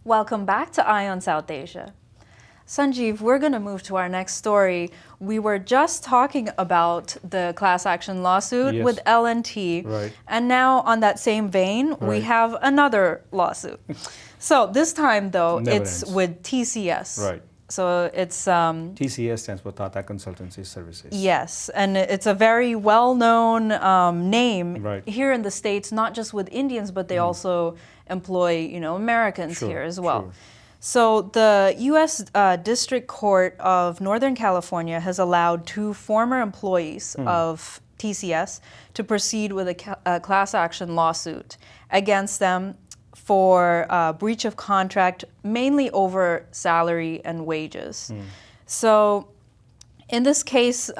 Welcome back to Eye on South Asia. Sanjeev, we're going to move to our next story. We were just talking about the class action lawsuit Yes. with L&T. Right. And now, on that same vein, we Right. have another lawsuit. So this time, though, Never it's ends. with TCS. Right. So it's TCS stands for Tata Consultancy Services. yes, and it's a very well-known name Right. here in the States, not just with Indians, but they also employ, Americans Sure, here as well. sure. So the U.S. District Court of Northern California has allowed two former employees of TCS to proceed with a class action lawsuit against them for breach of contract, mainly over salary and wages. So in this case,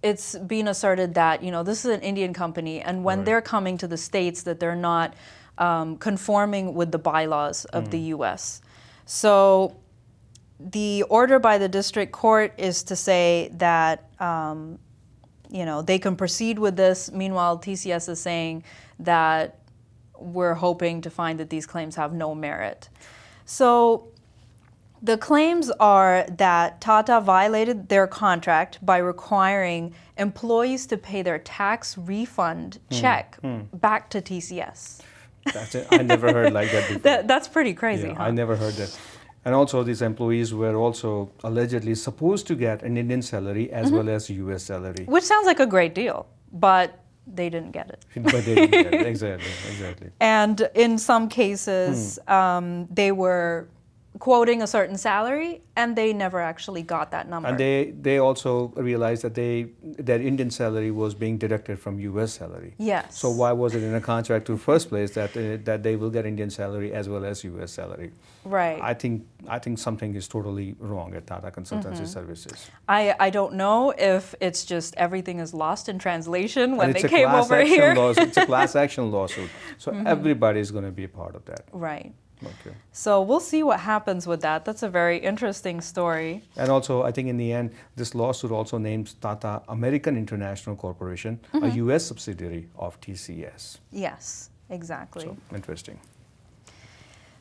it's been asserted that, this is an Indian company, and when Right. they're coming to the States, that they're not conforming with the bylaws of the U.S. So the order by the district court is to say that, they can proceed with this. Meanwhile, TCS is saying that we're hoping to find that these claims have no merit. So the claims are that Tata violated their contract by requiring employees to pay their tax refund check back to TCS. That's it. I never heard like that before. That's pretty crazy, Yeah, huh? I never heard that. And also, these employees were also allegedly supposed to get an Indian salary as well as U.S. salary. Which sounds like a great deal, but they didn't get it. But they didn't get it. Exactly. And in some cases, they were quoting a certain salary, and they never actually got that number. And they also realized that their Indian salary was being deducted from U.S. salary. Yes. So why was it in a contract to first place that they will get Indian salary as well as U.S. salary? Right. I think something is totally wrong at Tata Consultancy Services. I don't know if it's just everything is lost in translation when And they it's a came class over action here. lawsuit. It's a class action lawsuit. So everybody is going to be a part of that. Right. Okay. So we'll see what happens with that. That's a very interesting story. And also, I think in the end, this lawsuit also names Tata American International Corporation, a U.S. subsidiary of TCS. Yes, exactly. So, interesting.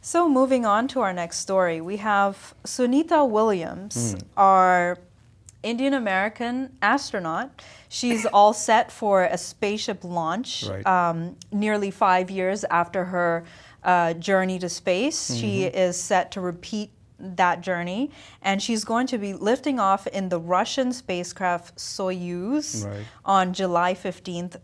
So moving on to our next story, we have Sunita Williams, our Indian American astronaut. She's all set for a spaceship launch Right. nearly 5 years after her journey to space. She is set to repeat that journey, and she's going to be lifting off in the Russian spacecraft Soyuz Right. on July 15th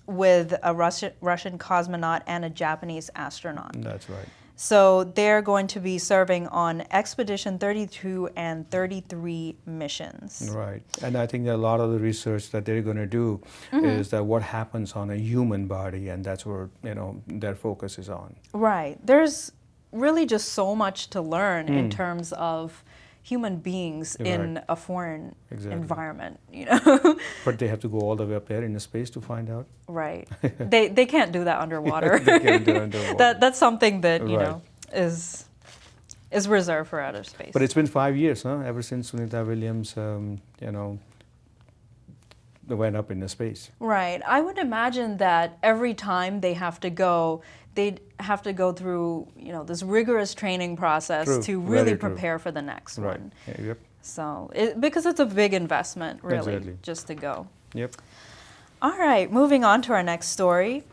with a Russian cosmonaut and a Japanese astronaut. That's right. So they're going to be serving on Expedition 32 and 33 missions. Right. And I think that a lot of the research that they're going to do is that what happens on a human body, and that's where, their focus is on. Right. There's really just so much to learn in terms of human beings in a foreign environment, But they have to go all the way up there in the space to find out. Right. They can't do that underwater. They can't do it underwater. That's something that, Right. is reserved for outer space. But it's been 5 years, huh? Ever since Sunita Williams, they went up into space. Right. I would imagine that every time they have to go, they'd have to go through, this rigorous training process True. to really Very true. prepare for the next Right. one. Yeah, yep. So, because it's a big investment, really, Exactly. just to go. Yep. All right, moving on to our next story.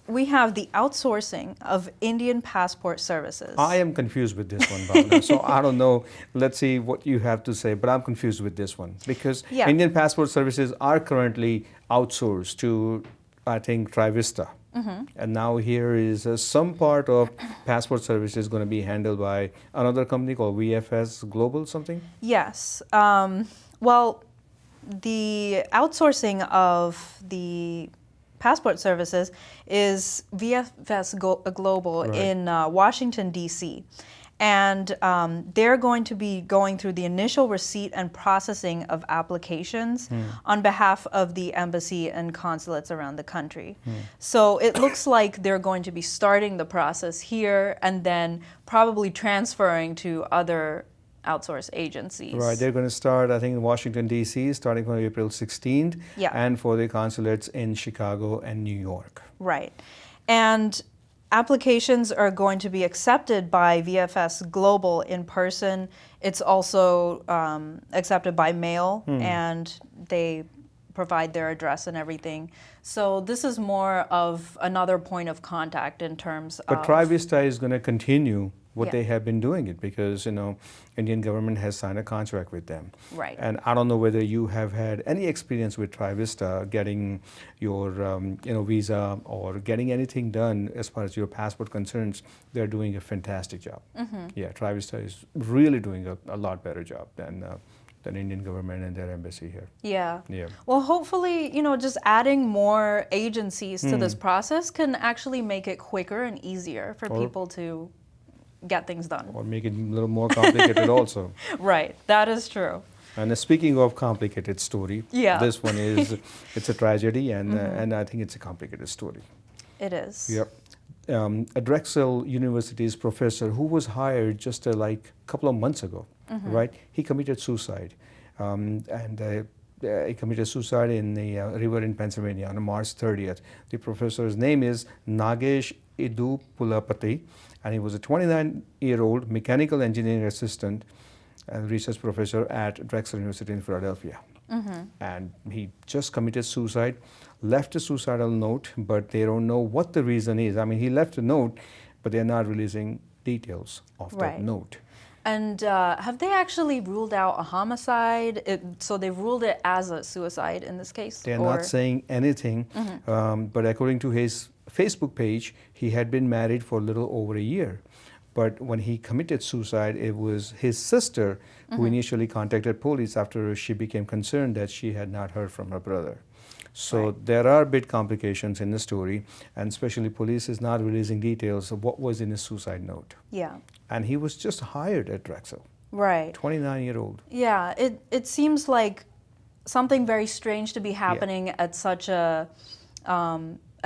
We have the outsourcing of Indian passport services. I am confused with this one, Bhavna. So I don't know. Let's see what you have to say. But I'm confused with this one because Yeah. Indian passport services are currently outsourced to, I think, Trivista. And now here is some part of passport services going to be handled by another company called VFS Global something? Yes. Well, the outsourcing of the passport services is VFS Global Right. in Washington, D.C. And they're going to be going through the initial receipt and processing of applications on behalf of the embassy and consulates around the country. So it looks like they're going to be starting the process here and then probably transferring to other outsource agencies. Right, they're going to start, I think, in Washington, D.C., starting from April 16th, Yeah. and for the consulates in Chicago and New York. Right. And applications are going to be accepted by VFS Global in person. It's also accepted by mail, and they provide their address and everything. So this is more of another point of contact in terms of... But TriVista is going to continue what Yeah. they have been doing it because, Indian government has signed a contract with them. Right. And I don't know whether you have had any experience with TriVista getting your, visa or getting anything done as far as your passport concerns. They're doing a fantastic job. Yeah, TriVista is really doing a lot better job than Indian government and their embassy here. Yeah. Yeah. Well, hopefully, just adding more agencies to this process can actually make it quicker and easier for people to get things done. Or make it a little more complicated also. Right, that is true. And speaking of complicated story, Yeah. this one is, it's a tragedy and I think it's a complicated story. It is. Yep. A Drexel University's professor who was hired just a couple of months ago, right? He committed suicide. He committed suicide in the river in Pennsylvania on March 30th. The professor's name is Nagesh Idupulapati, and he was a 29-year-old mechanical engineering assistant and research professor at Drexel University in Philadelphia. And he just committed suicide, left a suicidal note, but they don't know what the reason is. I mean, he left a note, but they're not releasing details of that note. And have they actually ruled out a homicide? So they've ruled it as a suicide in this case? They're not saying anything, but according to his Facebook page, he had been married for a little over a year. But when he committed suicide, it was his sister who initially contacted police after she became concerned that she had not heard from her brother. So there are big complications in the story, and especially police is not releasing details of what was in his suicide note. Yeah. And he was just hired at Drexel. Right. 29-year-old. Yeah, it seems like something very strange to be happening at such a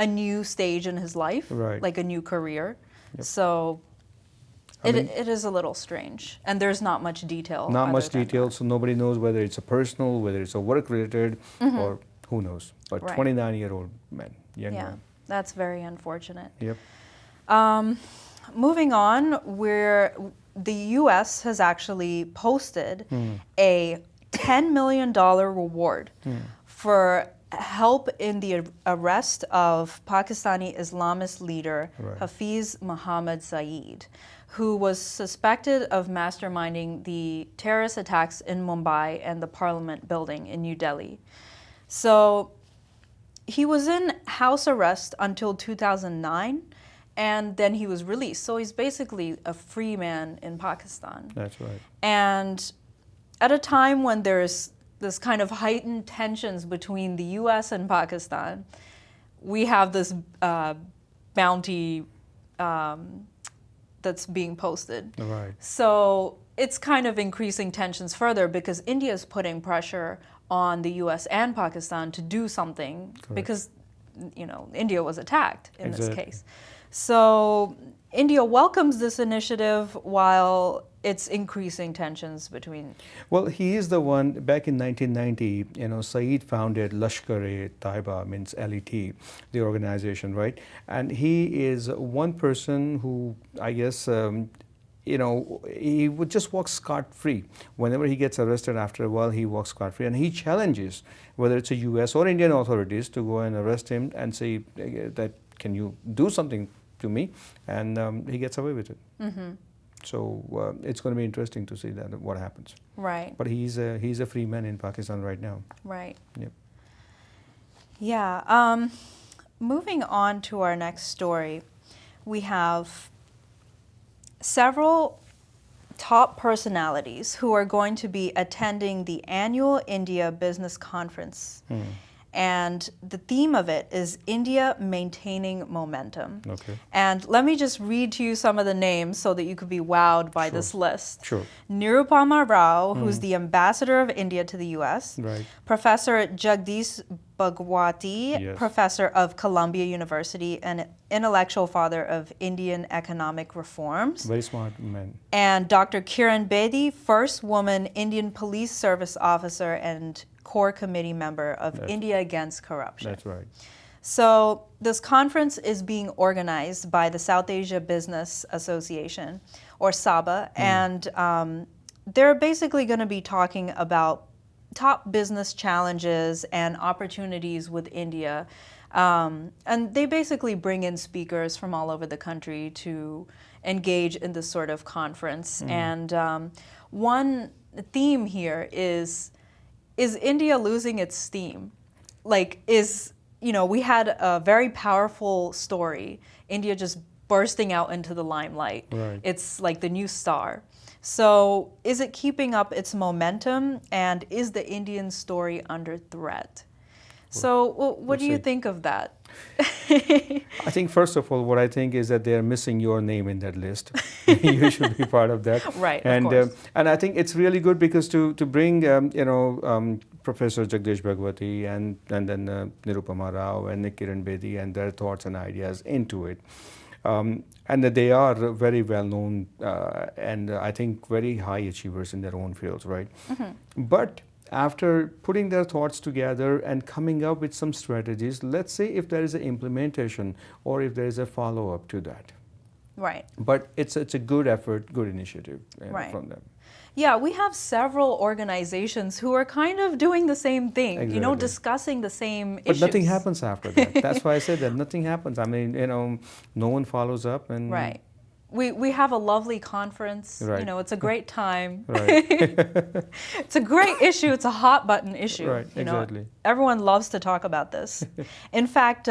new stage in his life, like a new career. So it is a little strange, and there's not much detail. Not much detail, so nobody knows whether it's a personal, whether it's a work-related, or who knows. But 29-year-old man, young man. That's very unfortunate. Yep. Moving on, the U.S. has actually posted a $10 million reward for help in the arrest of Pakistani Islamist leader Hafeez Mohammad Sayeed, who was suspected of masterminding the terrorist attacks in Mumbai and the Parliament building in New Delhi. So he was in house arrest until 2009, and then he was released. So he's basically a free man in Pakistan. That's right. And at a time when there's this kind of heightened tensions between the U.S. and Pakistan, we have this bounty that's being posted. Right. So it's kind of increasing tensions further because India is putting pressure on the U.S. and Pakistan to do something because, India was attacked in this case. So India welcomes this initiative while it's increasing tensions between... Well, he is the one, back in 1990, Sayeed founded Lashkar-e-Taiba, means LET, the organization, right? And he is one person who, I guess, he would just walk scot-free. Whenever he gets arrested after a while, he walks scot-free. And he challenges, whether it's a US or Indian authorities, to go and arrest him and say that, can you do something to me? And he gets away with it. So it's going to be interesting to see that what happens. Right. But he's a free man in Pakistan right now. Right. Yep. Yeah. Moving on to our next story, we have several top personalities who are going to be attending the annual India Business Conference. And the theme of it is India Maintaining Momentum. Okay. And let me just read to you some of the names so that you could be wowed by this list. Sure. Nirupama Rao, who's the ambassador of India to the US. Right. Professor Jagdish Bhagwati, professor of Columbia University and intellectual father of Indian economic reforms. Very smart man. And Dr. Kiran Bedi, first woman Indian Police Service officer and core committee member of India Against Corruption. That's right. So this conference is being organized by the South Asia Business Association, or SABA, and they're basically going to be talking about top business challenges and opportunities with India. And they basically bring in speakers from all over the country to engage in this sort of conference. And one theme here is India losing its steam? Like, we had a very powerful story, India just bursting out into the limelight. Right. It's like the new star. So is it keeping up its momentum, and is the Indian story under threat? So what do you think of that? I think, first of all, what I think is that they're missing your name in that list. You should be part of that. Right, and, of course. And I think it's really good because to bring, Professor Jagdish Bhagwati and then Nirupama Rao and Kiran Bedi and their thoughts and ideas into it. And that they are very well known and I think very high achievers in their own fields, right? But after putting their thoughts together and coming up with some strategies, let's say if there is an implementation or if there is a follow-up to that. Right. But it's a good effort, good initiative Right. from them. Yeah, we have several organizations who are kind of doing the same thing, Exactly. discussing the same But issues. nothing happens after that. That's why I said that nothing happens. I mean, no one follows up. And Right. We have a lovely conference. Right. It's a great time. Right. It's a great issue. It's a hot button issue. Right, exactly. Everyone loves to talk about this. In fact,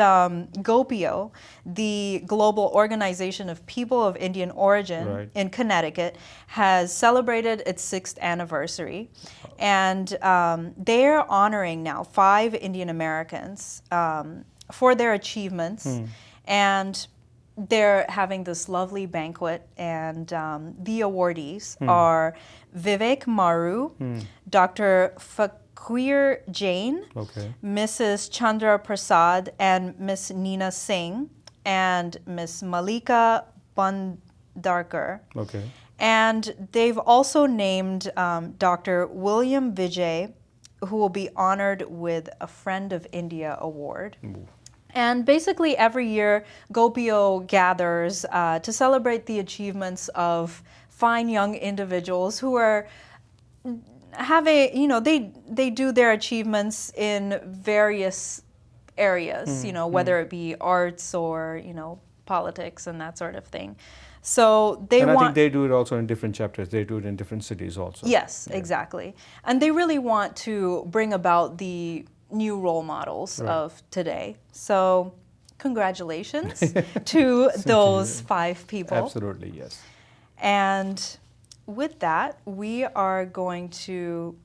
Gopi Oh, the global organization of people of Indian origin Right. in Connecticut, has celebrated its 6th anniversary. And they're honoring now 5 Indian Americans for their achievements. And they're having this lovely banquet, and the awardees are Vivek Maru, Dr. Fakir Jain, Okay. Mrs. Chandra Prasad, and Miss Nina Singh, and Miss Malika Bandarkar. Okay. And they've also named Dr. William Vijay, who will be honored with a Friend of India award. And basically every year, Gopi Oh gathers to celebrate the achievements of fine young individuals who are having, they do their achievements in various areas, whether it be arts or, politics and that sort of thing. So they and want... I think they do it also in different chapters. They do it in different cities also. Yes, Yeah. exactly. And they really want to bring about the new role models Right. of today. So congratulations to those 5 people. Absolutely, yes. And with that, we are going to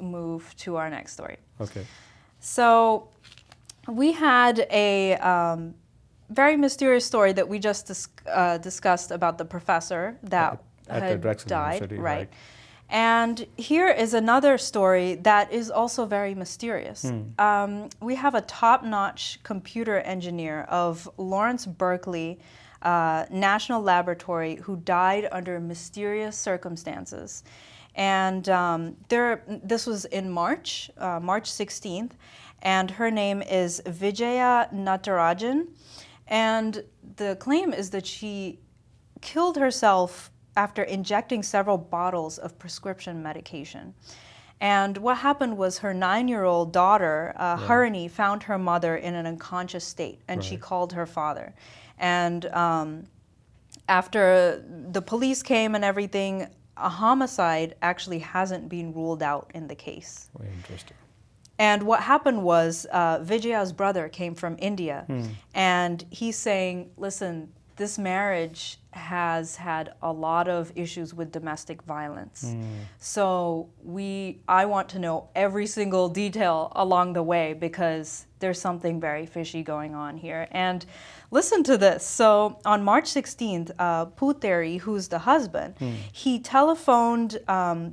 move to our next story. Okay. So we had a very mysterious story that we just discussed about the professor that At the had Drexel died. University, Right. right. And here is another story that is also very mysterious. We have a top-notch computer engineer of Lawrence Berkeley National Laboratory who died under mysterious circumstances. And this was in March 16th, and her name is Vijay Attarajan. And the claim is that she killed herself after injecting several bottles of prescription medication. And what happened was her 9-year-old daughter, Harini, found her mother in an unconscious state, and she called her father. And after the police came and everything, a homicide actually hasn't been ruled out in the case. Very interesting. And what happened was Vijaya's brother came from India, and he's saying, listen, this marriage has had a lot of issues with domestic violence. So I want to know every single detail along the way because there's something very fishy going on here. And listen to this. So on March 16th, Puteri, who's the husband, he telephoned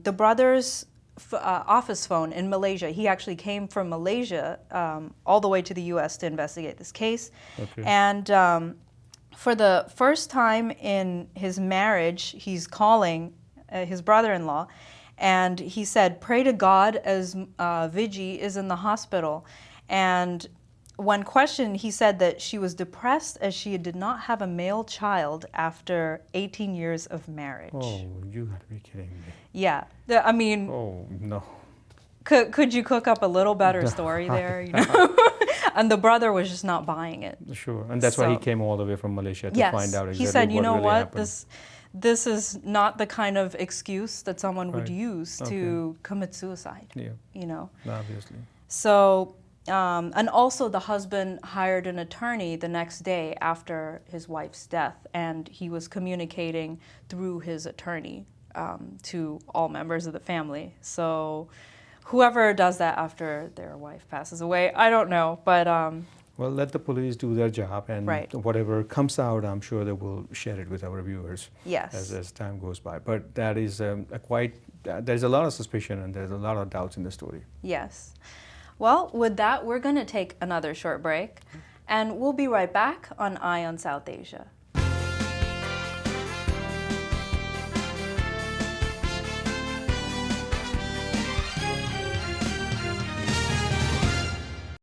the brother's office phone in Malaysia. He actually came from Malaysia all the way to the U.S. to investigate this case. Okay. And for the first time in his marriage, he's calling his brother-in-law, and he said, pray to God as Vijay is in the hospital. And when questioned, he said that she was depressed as she did not have a male child after 18 years of marriage. Oh, you gotta be kidding me. Yeah, I mean, Oh, no. could you cook up a little better story there? You know? And the brother was just not buying it. Sure, and that's why he came all the way from Malaysia to Yes, find out exactly he said, you know really what, happened. this is not the kind of excuse that someone would Right. use to commit suicide. Yeah, You know. obviously. So, and also the husband hired an attorney the next day after his wife's death, and he was communicating through his attorney to all members of the family. So, whoever does that after their wife passes away, I don't know, but Well, let the police do their job, and Right. whatever comes out, I'm sure they will share it with our viewers yes. as time goes by. But that is there's a lot of suspicion and there's a lot of doubts in the story. Yes. Well, with that, we're going to take another short break, and we'll be right back on Eye on South Asia.